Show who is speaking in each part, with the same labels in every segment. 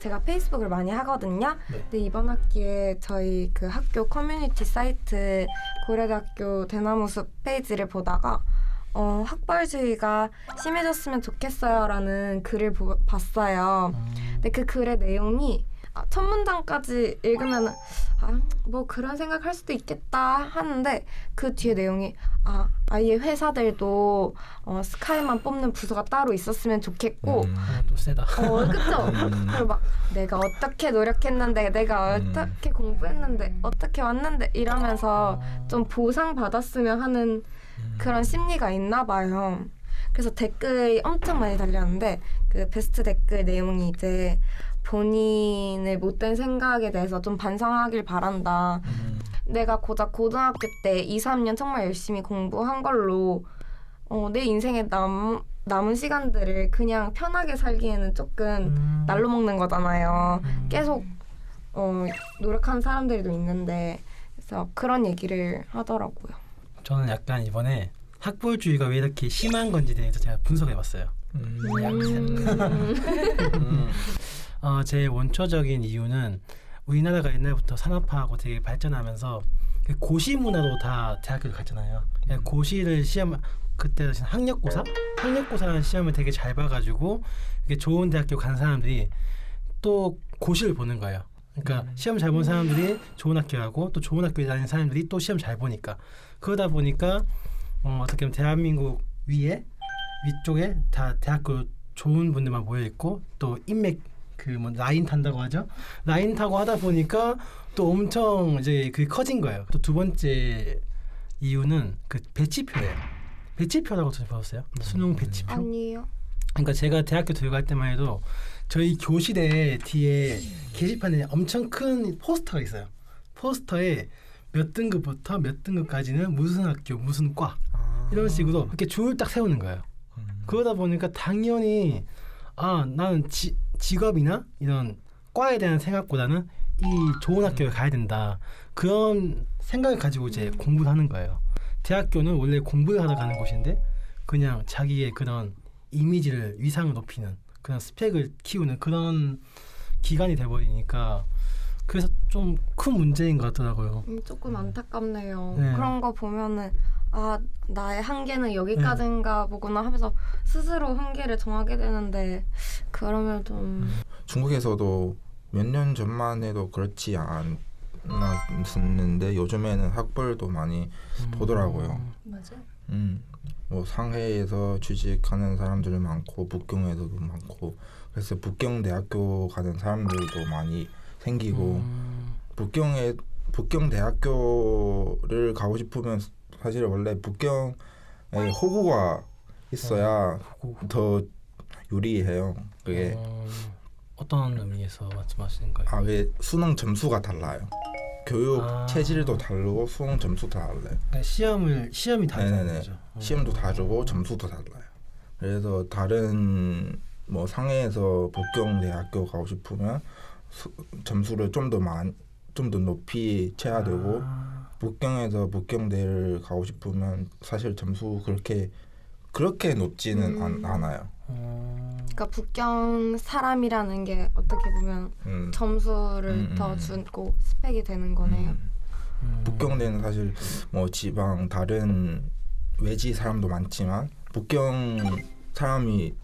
Speaker 1: 제가 페이스북을 많이 하거든요.
Speaker 2: 네.
Speaker 1: 근데 이번 학기에 저희 그 학교 커뮤니티 사이트 고려대학교 대나무숲 페이지를 보다가 학벌주의가 심해졌으면 좋겠어요라는 글을 봤어요. 근데 그 글의 내용이 첫 문장까지 읽으면 뭐 그런 생각할 수도 있겠다 하는데 그 뒤에 내용이 아예 회사들도 스카이만 뽑는 부서가 따로 있었으면 좋겠고
Speaker 2: 또 세다.
Speaker 1: 그쵸? 그리고 막 내가 어떻게 노력했는데 내가 어떻게 공부했는데 어떻게 왔는데 이러면서 좀 보상받았으면 하는 그런 심리가 있나 봐요. 그래서 댓글이 엄청 많이 달렸는데 그 베스트 댓글 내용이 이제 본인의 못된 생각에 대해서 좀 반성하길 바란다. 내가 고작 고등학교 때 2, 3년 정말 열심히 공부한 걸로 내 인생에 남은 시간들을 그냥 편하게 살기에는 조금 날로 먹는 거잖아요. 계속 노력하는 사람들도 있는데 그래서 그런 얘기를 하더라고요.
Speaker 2: 저는 약간 이번에 학벌주의가 왜 이렇게 심한 건지 대해서 제가 분석해봤어요. 제 원초적인 이유는 우리나라가 옛날부터 산업화하고 되게 발전하면서 고시 문화로 다 대학교를 갔잖아요. 고시를 그때 학력고사라는 시험을 되게 잘 봐가지고 좋은 대학교 간 사람들이 또 고시를 보는 거예요. 그러니까 시험 잘 본 사람들이 좋은 학교 가고 또 좋은 학교에 다니는 사람들이 또 시험 잘 보니까 그러다 보니까 어떻게 보면 대한민국 위쪽에 다 대학교 좋은 분들만 모여 있고 또 인맥 라인 탄다고 하죠. 라인 타고 하다 보니까 또 엄청 이제 그게 커진 거예요. 또 두 번째 이유는 그 배치표예요. 배치표라고 들어보셨어요? 수능 배치표?
Speaker 1: 아니요.
Speaker 2: 그러니까 제가 대학교 들어갈 때만 해도 저희 교실에 뒤에 게시판에 엄청 큰 포스터가 있어요. 포스터에 몇 등급부터 몇 등급까지는 무슨 학교, 무슨 과 이런 식으로 이렇게 줄을 딱 세우는 거예요. 그러다 보니까 당연히 나는 직업이나 이런 과에 대한 생각보다는 이 좋은 학교에 가야 된다. 그런 생각을 가지고 이제 공부를 하는 거예요. 대학교는 원래 공부를 하러 가는 곳인데 그냥 자기의 그런 이미지를 위상을 높이는 그런 스펙을 키우는 그런 기간이 돼버리니까 그래서 좀 큰 문제인 것 같더라고요.
Speaker 1: 조금 안타깝네요.
Speaker 2: 네.
Speaker 1: 그런 거 보면은 나의 한계는 여기까지인가 보구나 하면서 스스로 한계를 정하게 되는데 그러면 좀
Speaker 3: 중국에서도 몇 년 전만 해도 그렇지 않았는데 요즘에는 학벌도 많이 보더라고요.
Speaker 4: 맞아요.
Speaker 3: 뭐 상해에서 취직하는 사람들이 많고 북경에서도 많고 그래서 북경 대학교 가는 사람들도 많이 생기고 북경 대학교를 가고 싶으면 사실 원래 북경에 호구가 있어야 더 유리해요. 그게
Speaker 2: 어떤 의미에서 말씀하시는 거예요?
Speaker 3: 왜 수능 점수가 달라요. 교육 체질도 다르고 수능 점수도 달라요.
Speaker 2: 그러니까 시험이 다르다는 거죠.
Speaker 3: 시험도 다르고 점수도 달라요. 그래서 다른 뭐 상해에서 북경 대학교 가고 싶으면 점수를 좀 더 높이 쳐야 되고 북경에서 북경대를 가고 싶으면 사실 점수 그렇게 높지는 않아요.
Speaker 1: 그러니까 북경 사람이라는 게 어떻게 보면 점수를 더 주고 스펙이 되는 거네요.
Speaker 3: 북경대는 사실 뭐 지방 다른 외지 사람도 많지만 북경 사람이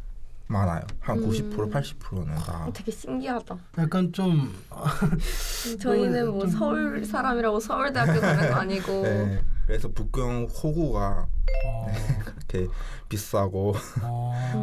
Speaker 3: 많아요. 한 90% 80%는 다.
Speaker 1: 되게 신기하다.
Speaker 2: 약간 좀
Speaker 1: 저희는 뭐 서울 사람이라고 서울대학교 가는 거 아니고.
Speaker 3: 네, 그래서 북경 호구가 그렇게 비싸고.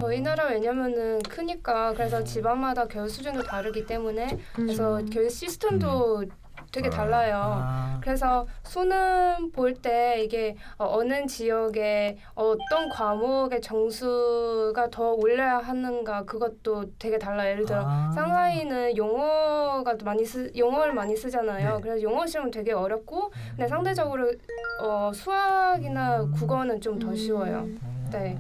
Speaker 4: 저희 나라 왜냐면은 크니까 그래서 지방마다 교육 수준도 다르기 때문에 그래서 교육 시스템도 되게 달라요. 그래서 수능 볼 때 이게 어느 지역에 어떤 과목의 점수가 더 올려야 하는가 그것도 되게 달라요. 예를 들어 상하이는 영어를 많이 쓰잖아요.
Speaker 2: 네.
Speaker 4: 그래서 영어 시험 되게 어렵고 근데 상대적으로 수학이나 국어는 좀 더 쉬워요. 네.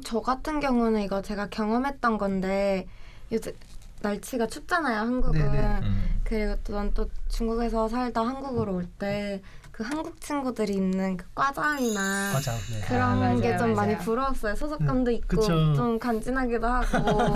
Speaker 1: 저 같은 경우는 이거 제가 경험했던 건데 요즘 날씨가 춥잖아요, 한국은.
Speaker 2: 네네.
Speaker 1: 그리고 또 난 또 중국에서 살다 한국으로 올 때 그 그 한국 친구들이 입는 그 과장이나
Speaker 2: 맞아. 네.
Speaker 1: 그런 게 좀
Speaker 4: 맞아요.
Speaker 1: 많이 부러웠어요. 소속감도 있고
Speaker 2: 그쵸.
Speaker 1: 좀 간지나기도 하고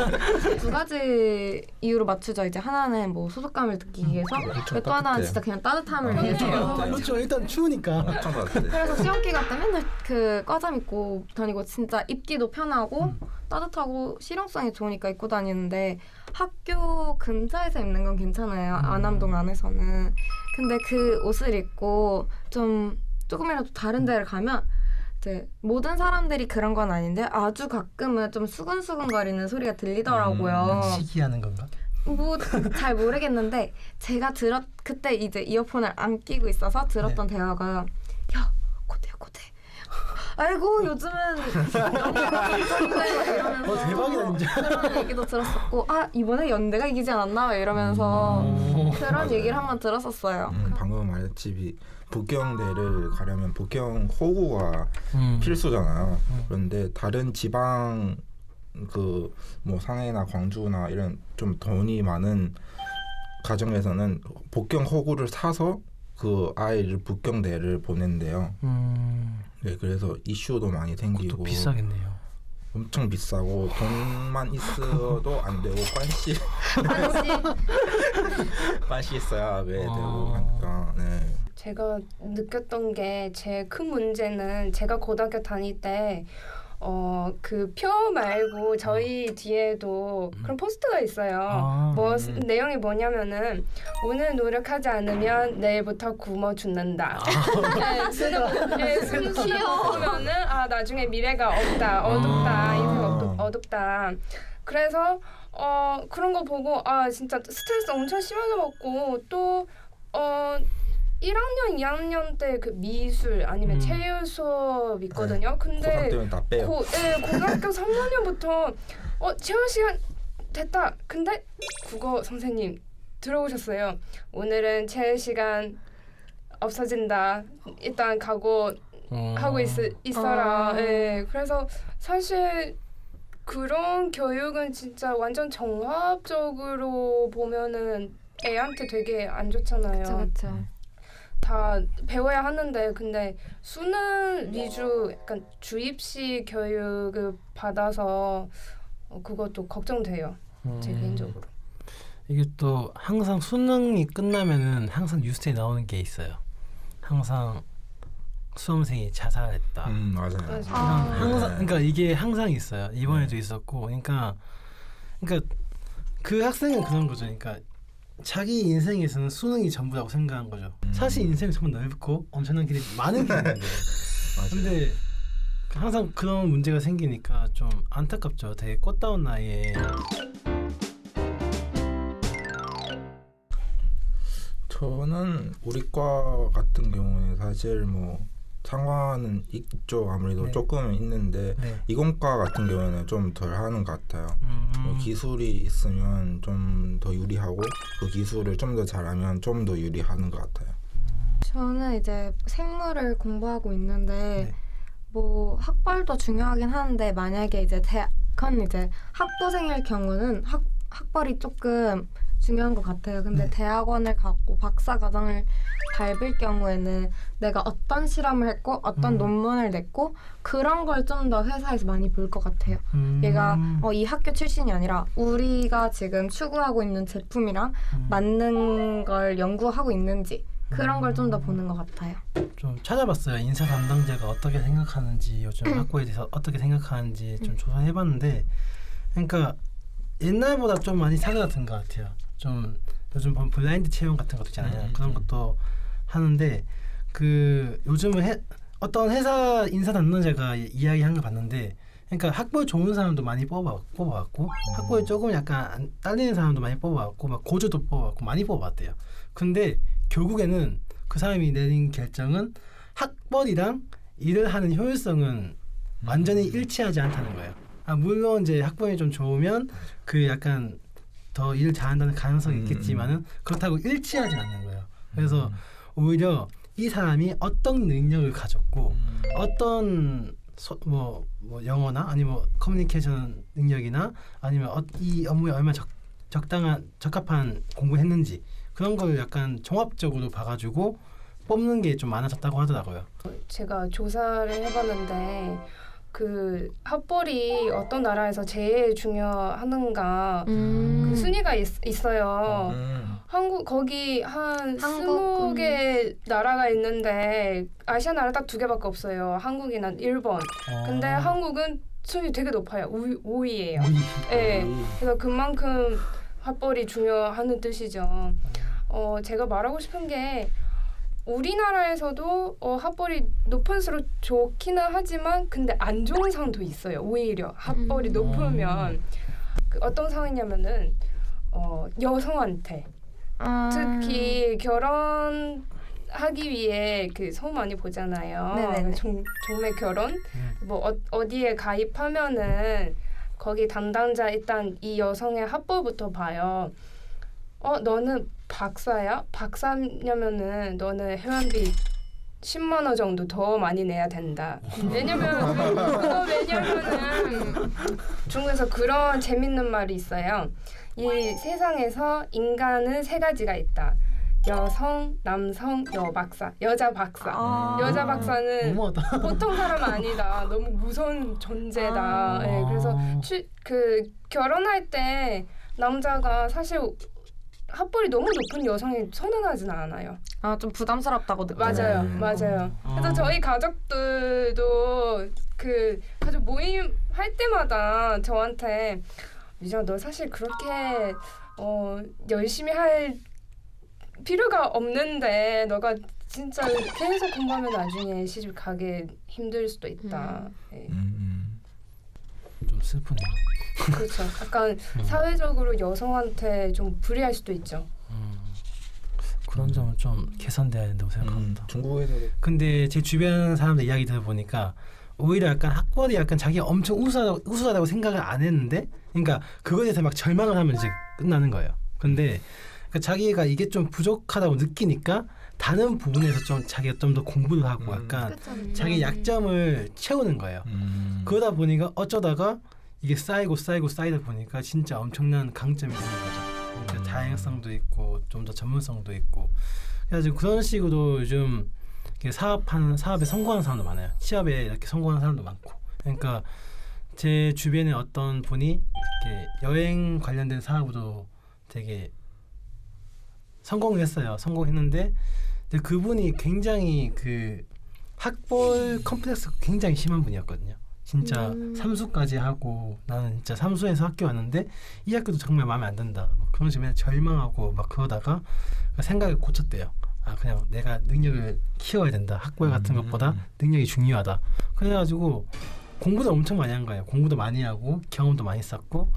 Speaker 1: 두 가지 이유로 맞추죠. 이제 하나는 뭐 소속감을 느끼기 위해서,
Speaker 3: 엄청
Speaker 1: 또 하나는
Speaker 3: 따뜻해요.
Speaker 1: 진짜 그냥 따뜻함을 위해서.
Speaker 2: 그렇죠. 일단 추우니까.
Speaker 3: 엄청 따뜻해.
Speaker 1: 그래서 시험기 갈 때 맨날 그 과잠 입고 다니고 진짜 입기도 편하고 따뜻하고 실용성이 좋으니까 입고 다니는데 학교 근처에서 입는 건 괜찮아요. 안암동 안에서는. 근데 그 옷을 입고 좀 조금이라도 다른 데를 가면 이제 모든 사람들이 그런 건 아닌데 아주 가끔은 좀 수근수근거리는 소리가 들리더라고요.
Speaker 2: 시기하는 건가?
Speaker 1: 뭐 잘 모르겠는데 제가 그때 이제 이어폰을 안 끼고 있어서 들었던 대화가 야 고대야 고대 아이고 요즘은
Speaker 2: 대박이다 진짜.
Speaker 1: 그런 얘기도 들었었고 아 이번에 연대가 이기지 않았나 이러면서 그런
Speaker 3: 맞아요.
Speaker 1: 얘기를 한번 들었었어요.
Speaker 3: 방금 말했지만 북경대를 가려면 북경 호구가 필수잖아요. 그런데 다른 지방 그 뭐 상해나 광주나 이런 좀 돈이 많은 가정에서는 북경 호구를 사서 그 아이를 북경대를 보낸대요. 네, 그래서 이슈도 많이 생기고.
Speaker 2: 그것도 비싸겠네요.
Speaker 3: 엄청 비싸고 돈만 있어도 안 되고 관시 있어야 왜 되고 하니까. 네.
Speaker 4: 제가 느꼈던 게 제일 큰 문제는 제가 고등학교 다닐 때 그 표 말고 저희 뒤에도 그런 포스터가 있어요. 뭐 내용이 뭐냐면은 오늘 노력하지 않으면 내일부터 굶어 죽는다. 숨 쉬어보면은 아 나중에 미래가 없다, 어둡다, 인생 어둡다. 그래서 그런 거 보고 아 진짜 스트레스 엄청 심하게 받고 또 1학년, 2학년 때 그 미술 아니면 체육 수업 있거든요. 근데
Speaker 3: 고3 때문에 다 빼요.
Speaker 4: 고등학교 3학년부터 체육 시간 됐다. 근데 국어 선생님 들어오셨어요. 오늘은 체육 시간 없어진다. 일단 각오 하고 있어라. 네, 그래서 사실 그런 교육은 진짜 완전 종합적으로 보면은 애한테 되게 안 좋잖아요.
Speaker 1: 그렇죠.
Speaker 4: 다 배워야 하는데 근데 수능 위주 약간 주입식 교육을 받아서 그것도 걱정돼요. 제 개인적으로.
Speaker 2: 이게 또 항상 수능이 끝나면은 항상 뉴스에 나오는 게 있어요. 항상 수험생이 자살했다.
Speaker 3: 맞아요.
Speaker 2: 항상 그러니까 이게 항상 있어요. 이번에도 있었고, 그러니까 그 학생은 그런 거죠. 그러니까 자기 인생에서는 수능이 전부라고 생각한 거죠. 사실 인생이 정말 넓고 엄청난 길이 많은 길인데, 근데 항상 그런 문제가 생기니까 좀 안타깝죠. 되게 꽃다운 나이에.
Speaker 3: 저는 우리 과 같은 경우에 사실 뭐 상관은 있죠. 아무래도
Speaker 2: 네.
Speaker 3: 조금은 있는데
Speaker 2: 네.
Speaker 3: 이공과 같은 경우에는 좀 덜 하는 것 같아요. 뭐 기술이 있으면 좀 더 유리하고 그 기술을 좀 더 잘하면 좀 더 유리하는 것 같아요.
Speaker 1: 저는 이제 생물을 공부하고 있는데
Speaker 2: 네.
Speaker 1: 뭐 학벌도 중요하긴 하는데 만약에 이제 그건 이제 학부생일 경우는 학벌이 조금 중요한 것 같아요. 근데
Speaker 2: 네.
Speaker 1: 대학원을 가고 박사 과정을 밟을 경우에는 내가 어떤 실험을 했고 어떤 논문을 냈고 그런 걸 좀 더 회사에서 많이 볼 것 같아요. 얘가 이 학교 출신이 아니라 우리가 지금 추구하고 있는 제품이랑 맞는 걸 연구하고 있는지 그런 걸 좀 더 보는 것 같아요.
Speaker 2: 좀 찾아봤어요. 인사 담당자가 어떻게 생각하는지, 요즘 학부에 대해서 어떻게 생각하는지 좀 조사해봤는데, 그러니까 옛날보다 좀 많이 사그라든 것 같아요. 좀 요즘 보면 블라인드 채용 같은 것도 있잖아요. 그런 것도 하는데 그 요즘은 어떤 회사 인사 담당자가 이야기한 걸 봤는데, 그러니까 학벌 좋은 사람도 많이 뽑아왔고 학벌 조금 약간 딸리는 사람도 많이 뽑아왔고 막 고졸도 뽑아왔고 많이 뽑아왔대요. 근데 결국에는 그 사람이 내린 결정은 학벌이랑 일을 하는 효율성은 완전히 일치하지 않다는 거예요. 물론 이제 학벌이 좀 좋으면 그 약간 더 일을 잘한다는 가능성이 있겠지만은 그렇다고 일치하지 않는 거예요. 그래서 오히려 이 사람이 어떤 능력을 가졌고 어떤 뭐 영어나 아니면 커뮤니케이션 능력이나 아니면 이 업무에 얼마나 적합한 공부했는지 그런 걸 약간 종합적으로 봐가지고 뽑는 게 좀 많아졌다고 하더라고요.
Speaker 4: 제가 조사를 해봤는데 그 학벌이 어떤 나라에서 제일 중요하는가 그 순위가 있어요. 한국 거기 한
Speaker 1: 한국,
Speaker 4: 20개 나라가 있는데 아시아 나라 딱 2개밖에 없어요. 한국이나 일본. 근데 한국은 순위 되게 높아요. 5위예요. 네. 그래서 그만큼 학벌이 중요하는 뜻이죠. 제가 말하고 싶은 게 우리나라에서도 학벌이 높을수록 좋기는 하지만 근데 안 좋은 상황도 있어요. 오히려 학벌이 높으면 그 어떤 상황이냐면은 여성한테 특히 결혼하기 위해 그 소문 많이 보잖아요. 종매 결혼 뭐 어디에 가입하면은 거기 담당자 일단 이 여성의 학벌부터 봐요. 너는 박사야? 박사냐면은 너는 회원비 10만 원 정도 더 많이 내야 된다. 왜냐면은 중국에서 그런 재밌는 말이 있어요. 이 세상에서 인간은 3가지가 있다. 여성, 남성, 여박사, 여자 박사. 여자 박사는
Speaker 2: 너무하다.
Speaker 4: 보통 사람 아니다. 너무 무서운 존재다. 네, 그래서 결혼할 때 남자가 사실 학벌이 너무 높은 여성이 선언하진 않아요.
Speaker 1: 좀 부담스럽다고 느껴요.
Speaker 4: 맞아요. 그래서 저희 가족들도 그 가족 모임 할 때마다 저한테 미정아 너 사실 그렇게 열심히 할 필요가 없는데 너가 진짜 계속 공부하면 나중에 시집 가기 힘들 수도 있다. 네.
Speaker 2: 좀 슬프네요.
Speaker 4: 그렇죠. 약간 사회적으로 여성한테 좀 불리할 수도 있죠.
Speaker 2: 그런 점은 좀 개선돼야 된다고 생각합니다.
Speaker 3: 중국에서도
Speaker 2: 근데 제 주변 사람들 이야기 들어보니까 오히려 약간 학벌이 약간 자기가 엄청 우수하다고 생각을 안 했는데 그러니까 그거에 대해서 막 절망을 하면 이제 끝나는 거예요. 근데 그러니까 자기가 이게 좀 부족하다고 느끼니까 다른 부분에서 좀 자기가 좀 더 공부를 하고 약간 자기 약점을 채우는 거예요. 그러다 보니까 어쩌다가 이게 쌓이다 보니까 진짜 엄청난 강점이 되는 거죠. 그러니까 다양성도 있고 좀 더 전문성도 있고 그래가지고 그런 식으로 요즘 사업에 성공하는 사람도 많아요. 취업에 이렇게 성공하는 사람도 많고 그러니까 제 주변에 어떤 분이 이렇게 여행 관련된 사업으로 되게 성공을 했어요. 성공했는데 근데 그분이 굉장히 그 학벌 컴플렉스가 굉장히 심한 분이었거든요. 진짜 삼수까지 하고 나는 진짜 삼수에서 학교 왔는데 이 학교도 정말 마음에 안 든다. 막 그런 식으로 절망하고 막 그러다가 생각을 고쳤대요. 그냥 내가 능력을 키워야 된다. 학벌 같은 것보다 능력이 중요하다. 그래가지고 공부도 엄청 많이 한 거예요. 공부도 많이 하고 경험도 많이 쌓고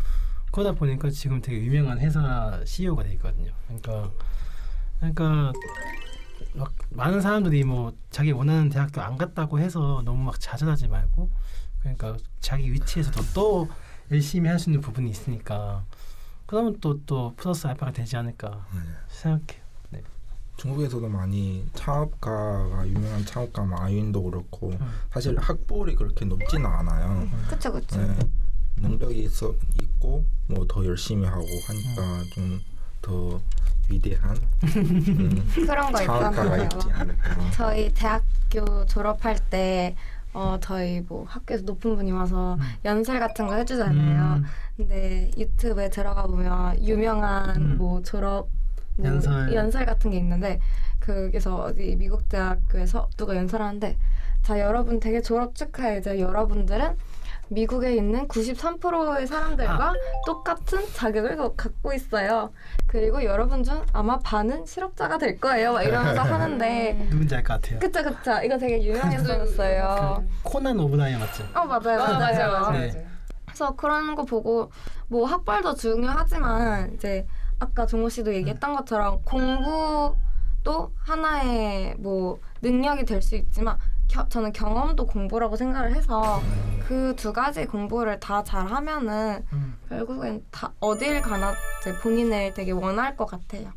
Speaker 2: 그러다 보니까 지금 되게 유명한 회사 CEO가 돼 있거든요. 그러니까 막 많은 사람들이 뭐 자기 원하는 대학교 안 갔다고 해서 너무 막 좌절하지 말고 그러니까 자기 위치에서도 또 열심히 할 수 있는 부분이 있으니까 그러면 또 플러스 알파가 되지 않을까 생각해요. 네.
Speaker 3: 중국에서도 많이 유명한 창업가 마윈도 그렇고 사실 학벌이 그렇게 높지는 않아요.
Speaker 1: 그쵸.
Speaker 3: 네. 능력이 있고 뭐 더 열심히 하고 하니까 좀 더 위대한
Speaker 1: 그런 거
Speaker 3: 창업가가
Speaker 1: 있잖아요.
Speaker 3: 있지 않을까.
Speaker 1: 저희 대학교 졸업할 때 저희 뭐 학교에서 높은 분이 와서 연설 같은 거 해주잖아요. 근데 유튜브에 들어가 보면 유명한 뭐 졸업 연설 같은 게 있는데 거기서 어디 미국 대학교에서 누가 연설하는데 자 여러분 되게 졸업 축하해요. 이제 여러분들은 미국에 있는 93%의 사람들과 똑같은 자격을 갖고 있어요. 그리고 여러분 중 아마 반은 실업자가 될 거예요. 막 이러면서 하는데
Speaker 2: 누군지 알 것 같아요.
Speaker 1: 그쵸. 이거 되게 유명했었어요.
Speaker 2: 코난 오브라이언 맞죠?
Speaker 1: 맞아요.
Speaker 2: 네.
Speaker 1: 그래서 그런 거 보고 뭐 학벌도 중요하지만 이제 아까 종호 씨도 얘기했던 것처럼 공부도 하나의 뭐 능력이 될 수 있지만 저는 경험도 공부라고 생각을 해서 그 2가지 공부를 다 잘하면은 결국엔 다 어딜 가나 이제 본인을 되게 원할 것 같아요.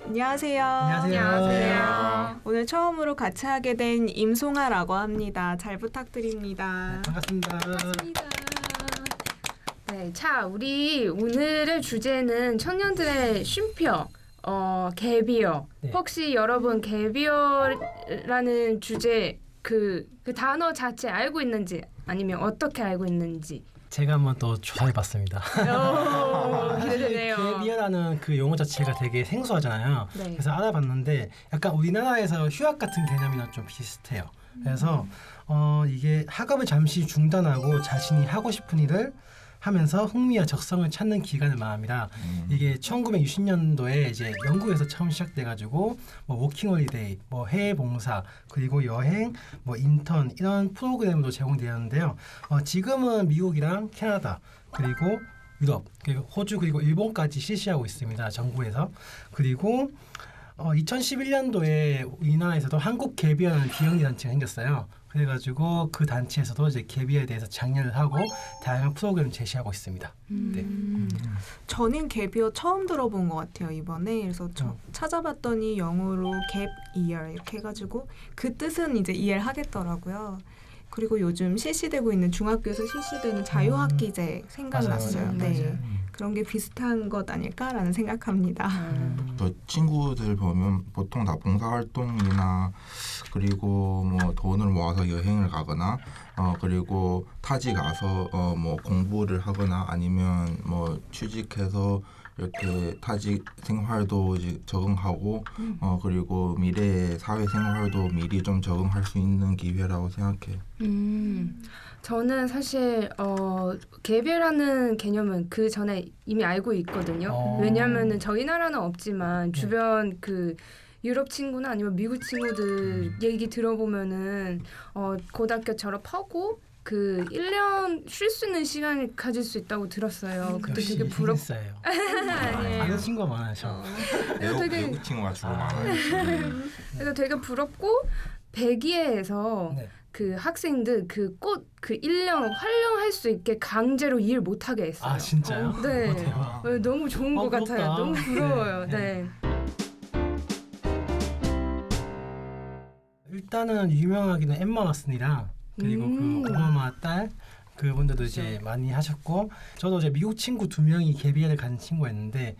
Speaker 5: 안녕하세요.
Speaker 2: 안녕하세요.
Speaker 5: 오늘 처음으로 같이 하게 된 임송아라고 합니다. 잘 부탁드립니다.
Speaker 2: 반갑습니다.
Speaker 4: 네, 자, 우리 오늘의 주제는 청년들의 쉼표, 갭이어.
Speaker 2: 네.
Speaker 4: 혹시 여러분 갭이어라는 주제 그 단어 자체 알고 있는지 아니면 어떻게 알고 있는지
Speaker 2: 제가 한번 또 조사해봤습니다.
Speaker 4: 기대되네요.
Speaker 2: 갭이어라는 그 용어 자체가 되게 생소하잖아요.
Speaker 4: 네.
Speaker 2: 그래서 알아봤는데 약간 우리나라에서 휴학 같은 개념이랑 좀 비슷해요. 그래서 이게 학업을 잠시 중단하고 자신이 하고 싶은 일을 하면서 흥미와 적성을 찾는 기간을 말합니다. 이게 1960년도에 이제 영국에서 처음 시작돼가지고 뭐 워킹홀리데이, 뭐 해외 봉사, 그리고 여행, 뭐 인턴 이런 프로그램도 제공되었는데요. 지금은 미국이랑 캐나다 그리고 유럽, 그리고 호주 그리고 일본까지 실시하고 있습니다. 정부에서. 그리고 2011년도에 우리나라에서도 한국 갭이어라는 비영리 단체가 생겼어요. 그래가지고 그 단체에서도 이제 갭이어에 대해서 장려를 하고 다양한 프로그램을 제시하고 있습니다. 네.
Speaker 5: 저는 갭이어 처음 들어본 것 같아요 이번에. 그래서 찾아봤더니 영어로 갭 이어 이렇게 해가지고 그 뜻은 이제 이해를 하겠더라고요. 그리고 요즘 실시되고 있는 중학교에서 실시되는 자유학기제 생각났어요.
Speaker 2: 맞아요.
Speaker 5: 네.
Speaker 2: 맞아요.
Speaker 5: 그런 게 비슷한 것 아닐까라는 생각합니다.
Speaker 3: 또 친구들 보면 보통 다 봉사활동이나 그리고 뭐 돈을 모아서 여행을 가거나 그리고 타지 가서 뭐 공부를 하거나 아니면 뭐 취직해서 이렇게 타직 생활도 이제 적응하고 그리고 미래의 사회 생활도 미리 좀 적응할 수 있는 기회라고 생각해요.
Speaker 4: 저는 사실 갭이라는 개념은 그 전에 이미 알고 있거든요. 왜냐하면은 저희 나라는 없지만 주변 그 유럽 친구나 아니면 미국 친구들 얘기 들어보면은 고등학교 졸업하고 그 1년 쉴 수 있는 시간을 가질 수 있다고 들었어요. 그때 되게
Speaker 2: 부럽어요.
Speaker 4: 아니에요.
Speaker 2: 아는 친구가 많아요.
Speaker 3: 외국 친구가 주로 많아요.
Speaker 4: 그래서 되게 부럽고 백의회에서
Speaker 2: 네.
Speaker 4: 그 학생들 그 꽃 그 1년 활용할 수 있게 강제로 일 못하게 했어요.
Speaker 2: 아 진짜요?
Speaker 4: 네.
Speaker 2: 대박.
Speaker 4: 너무 좋은 것
Speaker 2: 부럽다.
Speaker 4: 같아요. 너무 부러워요.
Speaker 2: 네,
Speaker 4: 네.
Speaker 2: 일단은 유명하기는 엠마 왓슨이랑 그리고 그 오바마 딸 그분들도 이제 많이 하셨고 저도 이제 미국 친구 2명이 갭이어를 간 친구가 있는데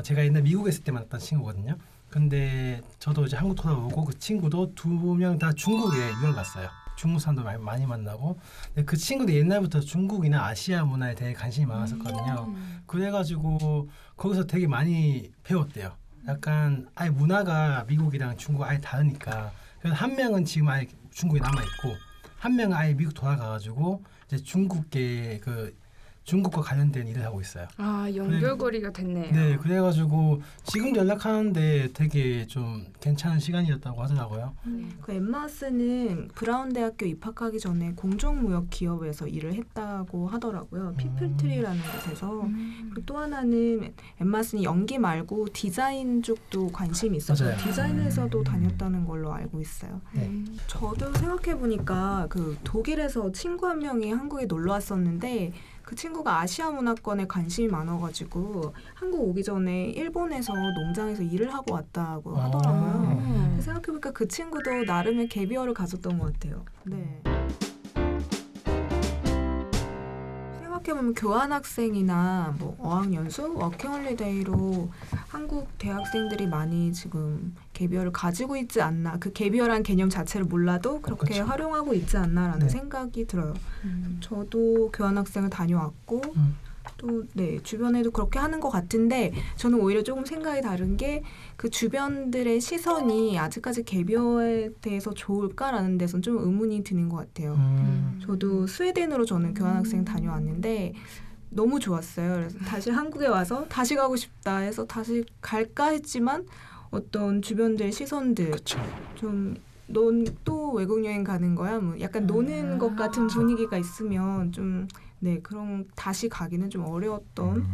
Speaker 2: 제가 옛날 미국에 있을 때 만났던 친구거든요. 근데 저도 이제 한국 돌아오고 그 친구도 2명 다 중국에 유학 갔어요. 중국 사람도 많이 만나고 근데 그 친구도 옛날부터 중국이나 아시아 문화에 되게 관심이 많았었거든요. 그래가지고 거기서 되게 많이 배웠대요. 약간 아예 문화가 미국이랑 중국 아예 다르니까 그래서 한 명은 지금 아예 중국에 남아있고 한 명은 아예 미국 돌아가가지고 이제 중국계 그 중국과 관련된 일을 하고 있어요.
Speaker 4: 아 연결고리가 됐네요.
Speaker 2: 네, 그래가지고 지금도 연락하는데 되게 좀 괜찮은 시간이었다고 하더라고요.
Speaker 5: 그 엠마스는 브라운 대학교 입학하기 전에 공정무역 기업에서 일을 했다고 하더라고요. 피플트리라는 곳에서. 그리고 또 하나는 엠마스는 연기 말고 디자인 쪽도 관심이 있어서
Speaker 2: 맞아요.
Speaker 5: 디자인에서도 다녔다는 걸로 알고 있어요.
Speaker 2: 네.
Speaker 5: 저도 생각해 보니까 그 독일에서 친구 한 명이 한국에 놀러 왔었는데 그 친구가 아시아 문화권에 관심이 많아가지고 한국 오기 전에 일본에서 농장에서 일을 하고 왔다고 하더라고요. 생각해보니까 그 친구도 나름의 갭이어를 가졌던 것 같아요. 네. 생각해보면 교환학생이나 뭐 어학연수, 워킹홀리데이로 한국 대학생들이 많이 지금 갭이어를 가지고 있지 않나. 그 갭이어라는 개념 자체를 몰라도 그렇게
Speaker 2: 그렇죠.
Speaker 5: 활용하고 있지 않나라는
Speaker 2: 네.
Speaker 5: 생각이 들어요. 저도 교환학생을 다녀왔고 또 네, 주변에도 그렇게 하는 것 같은데 저는 오히려 조금 생각이 다른 게 그 주변들의 시선이 아직까지 갭이어에 대해서 좋을까라는 데선 좀 의문이 드는 것 같아요. 저도 스웨덴으로 저는 교환학생 다녀왔는데 너무 좋았어요. 그래서 다시 한국에 와서 다시 가고 싶다 해서 다시 갈까 했지만 어떤 주변들 시선들
Speaker 2: 그렇죠.
Speaker 5: 좀 넌 또 외국 여행 가는 거야? 뭐 약간 노는 것 같은 분위기가 있으면 좀 네, 그럼 다시 가기는 좀 어려웠던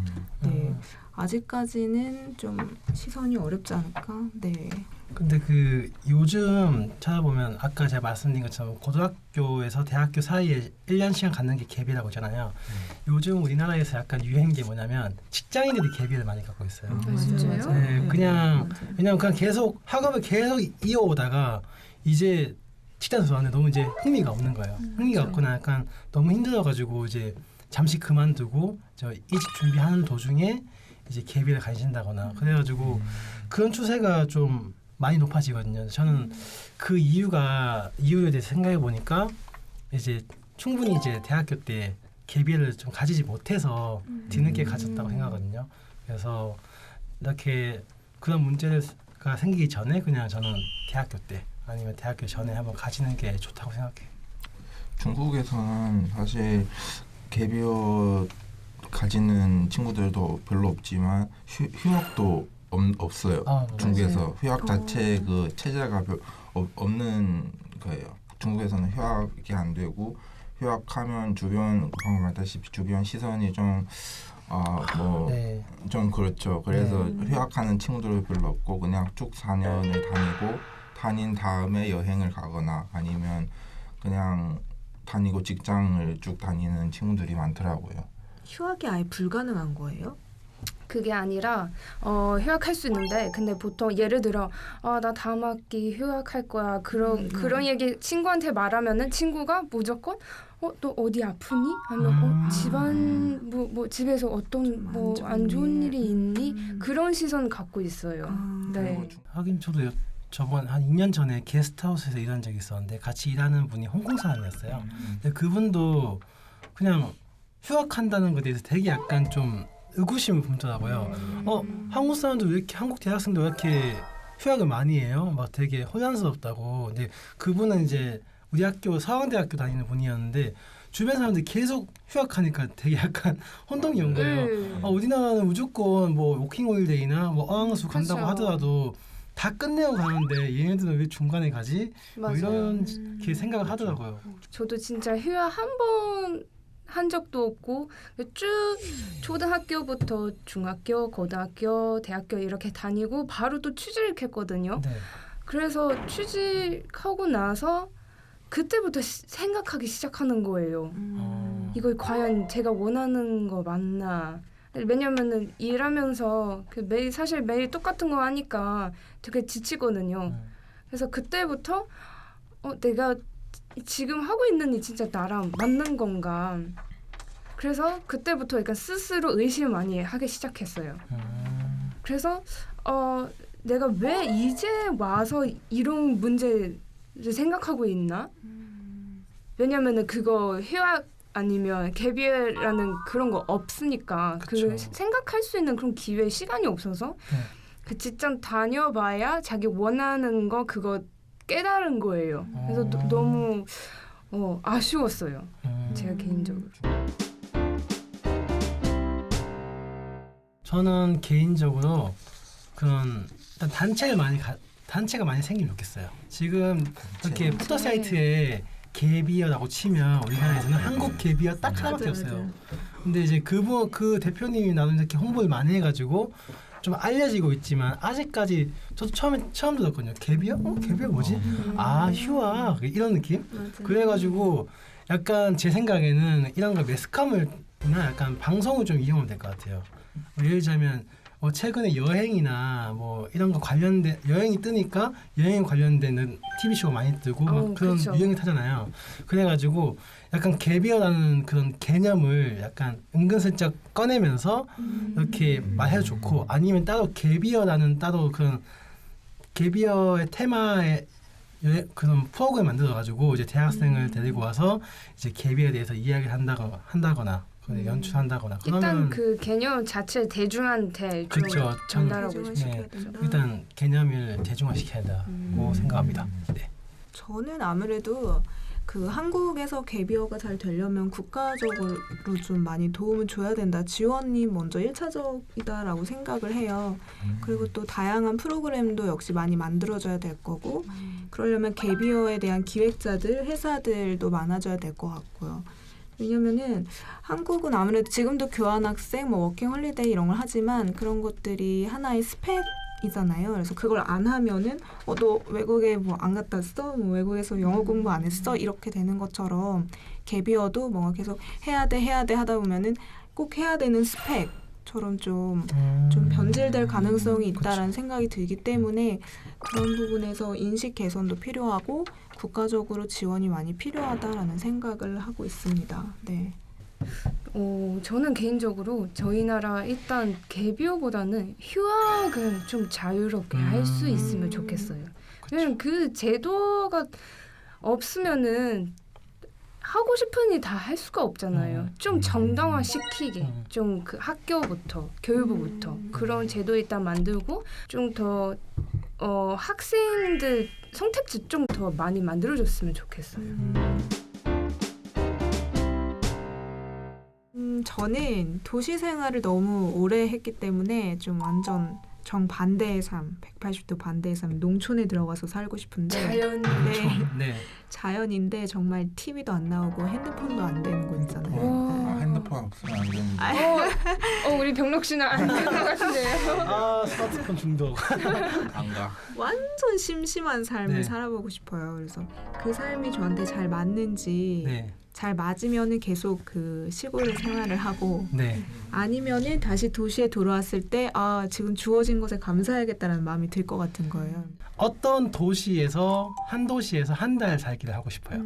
Speaker 5: 네. 아직까지는 좀 시선이 어렵지 않을까? 네.
Speaker 2: 근데 그 요즘 찾아보면 아까 제가 말씀드린 것처럼 고등학교에서 대학교 사이에 1년씩만 갖는 게 갭이라고 하잖아요. 요즘 우리나라에서 약간 유행인 게 뭐냐면 직장인들이 갭을 많이 갖고 있어요.
Speaker 4: 진짜요?
Speaker 2: 네, 그냥 왜냐면 그냥 계속 학업을 계속 이어오다가 이제 직장에서 왔는데 너무 이제 흥미가 없는 거예요. 흥미가 없거나 약간 너무 힘들어가지고 이제 잠시 그만두고 저 이직 준비하는 도중에 이제 KB를 가신다거나 그래가지고 그런 추세가 좀 많이 높아지거든요. 저는 그 이유에 대해서 생각해 보니까 이제 충분히 이제 대학교 때 KB를 좀 가지지 못해서 뒤늦게 가졌다고 생각하거든요. 그래서 이렇게 그런 문제가 생기기 전에 그냥 저는 대학교 때 아니면 대학교 전에 한번 가지는 게 좋다고 생각해요.
Speaker 3: 중국에서는 사실 개비어 가지는 친구들도 별로 없지만 휴학도 없어요. 중국에서 휴학 자체 그 체제가 없는 거예요. 중국에서는 휴학이 안 되고 휴학하면 방금 말했다시피 주변 시선이 좀 좀 그렇죠. 그래서 휴학하는 친구들도 별로 없고 그냥 쭉 4년을 다닌 다음에 여행을 가거나 아니면 그냥 다니고 직장을 쭉 다니는 친구들이 많더라고요.
Speaker 5: 휴학이 아예 불가능한 거예요?
Speaker 4: 그게 아니라 휴학할 수 있는데 근데 보통 예를 들어 나 다음 학기 휴학할 거야 그런 얘기 친구한테 말하면은 친구가 무조건 너 어디 아프니? 아니면 집안 뭐 집에서 어떤 뭐 안 좋은 일이 있니? 그런 시선 갖고 있어요. 네.
Speaker 2: 하긴 저도 저번 한 2년 전에 게스트하우스에서 일한 적이 있었는데 같이 일하는 분이 홍콩 사람이었어요. 근데 그분도 그냥 휴학한다는 것에 대해서 되게 약간 좀 의구심을 품더라고요. 한국 사람들 왜 이렇게 한국 대학생들 왜 이렇게 휴학을 많이 해요? 막 되게 혼란스럽다고. 근데 그분은 이제 우리 학교 서강대학교 다니는 분이었는데 주변 사람들이 계속 휴학하니까 되게 약간 혼동이 온 거예요. 우리나라는 무조건 뭐 워킹홀리데이나 뭐 어학연수 간다고 하더라도 다 끝내고 가는데 얘네들은 왜 중간에 가지? 뭐 이런 생각을 하더라고요.
Speaker 4: 저도 진짜 휴학 한 번 한 적도 없고 쭉 초등학교부터 중학교, 고등학교, 대학교 이렇게 다니고 바로 또 취직했거든요.
Speaker 2: 네.
Speaker 4: 그래서 취직하고 나서 그때부터 생각하기 시작하는 거예요. 이걸 과연 제가 원하는 거 맞나? 왜냐면은 일하면서 사실 매일 똑같은 거 하니까 되게 지치거든요. 그래서 그때부터 내가 지금 하고 있는 일 진짜 나랑 맞는 건가? 그래서 그때부터 약간 스스로 의심을 많이 하기 시작했어요. 그래서 내가 왜 이제 와서 이런 문제를 생각하고 있나? 왜냐면은 그거 휴학 아니면 갭이라는 그런 거 없으니까 그 생각할 수 있는 그런 기회 시간이 없어서 그 직장 다녀봐야 자기 원하는 거 그거 깨달은 거예요. 그래서 너무 아쉬웠어요. 제가 개인적으로.
Speaker 2: 저는 개인적으로 그런 단체가 많이 생기면 좋겠어요. 지금 이렇게 포털 사이트에 개비어라고 치면 우리나라에서는 한국 개비어 딱 하나밖에 없어요. 근데 이제 그 대표님이 나도 이렇게 홍보를 많이 해가지고 좀 알려지고 있지만 아직까지 저도 처음 들었거든요. 개비어? 개비어 뭐지? 휴학 이런 느낌? 그래가지고 약간 제 생각에는 이런 거 매스컴이나 약간 방송을 좀 이용하면 될 것 같아요. 예를 들자면 최근에 여행이나 뭐 이런 거 관련된 여행이 뜨니까 여행 관련된 TV 쇼가 많이 뜨고 막 그런 유행이 타잖아요. 그래가지고 약간 갭이어라는 그런 개념을 약간 은근슬쩍 꺼내면서 이렇게 말해도 좋고 아니면 따로 갭이어라는 따로 그런 갭이어의 테마의 그런 프로그램 만들어가지고 이제 대학생을 데리고 와서 이제 갭이어에 대해서 이야기를 한다거나 연출한다고
Speaker 4: 일단 그 개념 자체 대중한테 좀 전달하고
Speaker 2: 싶어요. 일단 개념을 대중화시켜야 된다고 생각합니다. 네.
Speaker 5: 저는 아무래도 그 한국에서 갭이어가 잘 되려면 국가적으로 좀 많이 도움을 줘야 된다. 지원이 먼저 1차적이다라고 생각을 해요. 그리고 또 다양한 프로그램도 역시 많이 만들어져야 될 거고 그러려면 갭이어에 대한 기획자들, 회사들도 많아져야 될 것 같고요. 왜냐면은 한국은 아무래도 지금도 교환학생, 워킹홀리데이 이런 걸 하지만 그런 것들이 하나의 스펙이잖아요. 그래서 그걸 안 하면은 너 외국에 뭐 안 갔다 왔어? 뭐 외국에서 영어 공부 안 했어? 이렇게 되는 것처럼 갭이어도 뭔가 계속 해야 돼 하다 보면은 꼭 해야 되는 스펙처럼 좀 변질될 가능성이 있다라는 생각이 들기 때문에 그런 부분에서 인식 개선도 필요하고 국가적으로 지원이 많이 필요하다라는 생각을 하고 있습니다. 네.
Speaker 4: 저는 개인적으로 저희 나라 일단 개비호보다는 휴학은 좀 자유롭게 할 수 있으면 좋겠어요. 왜냐면 그 제도가 없으면은 하고 싶은 일 다 할 수가 없잖아요. 좀 정당화 시키게 좀 그 학교부터 교육부부터 그런 제도 일단 만들고 좀 더 학생들 선택지 좀 더 많이 만들어줬으면 좋겠어요.
Speaker 5: 저는 도시 생활을 너무 오래 했기 때문에 좀 완전 정반대의 삶, 180도 반대의 삶, 농촌에 들어가서 살고 싶은데
Speaker 4: 자연.
Speaker 5: 네. 자연인데 정말 TV도 안 나오고 핸드폰도 안 되는 곳 있잖아요.
Speaker 3: 핸드폰 없으면 안 되는데.
Speaker 4: 우리 병록 씨는 안 되는 것 같은데요.
Speaker 2: 스마트폰 중독.
Speaker 3: 안 가.
Speaker 5: 완전 심심한 삶을
Speaker 2: 네.
Speaker 5: 살아보고 싶어요. 그래서 그 삶이 저한테 잘 맞는지
Speaker 2: 네.
Speaker 5: 잘 맞으면은 계속 그 시골 생활을 하고
Speaker 2: 네.
Speaker 5: 아니면은 다시 도시에 돌아왔을 때 지금 주어진 것에 감사해야겠다는 마음이 들 것 같은 거예요.
Speaker 2: 어떤 도시에서 한 달 살기를 하고 싶어요.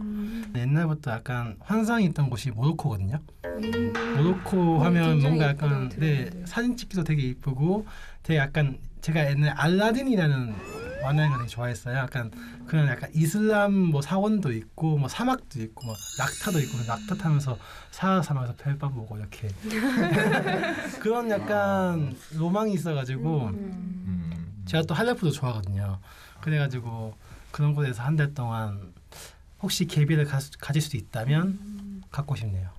Speaker 2: 옛날부터 약간 환상이 있던 곳이 모로코거든요. 모로코 하면
Speaker 4: 굉장히
Speaker 2: 뭔가 약간
Speaker 4: 예쁘다고
Speaker 2: 네,
Speaker 4: 들었는데.
Speaker 2: 사진 찍기도 되게 이쁘고 되게 약간 제가 옛날에 알라딘이라는 만화를 되게 좋아했어요. 약간 그런 약간 이슬람 뭐 사원도 있고 뭐 사막도 있고 뭐 낙타도 있고 낙타 타면서 사막에서 별밤 보고 이렇게 그런 약간 로망이 있어가지고 제가 또 할레포도 좋아하거든요. 그래가지고 그런 곳에서 한 달 동안 혹시 계비를 가질 수 있다면 갖고 싶네요.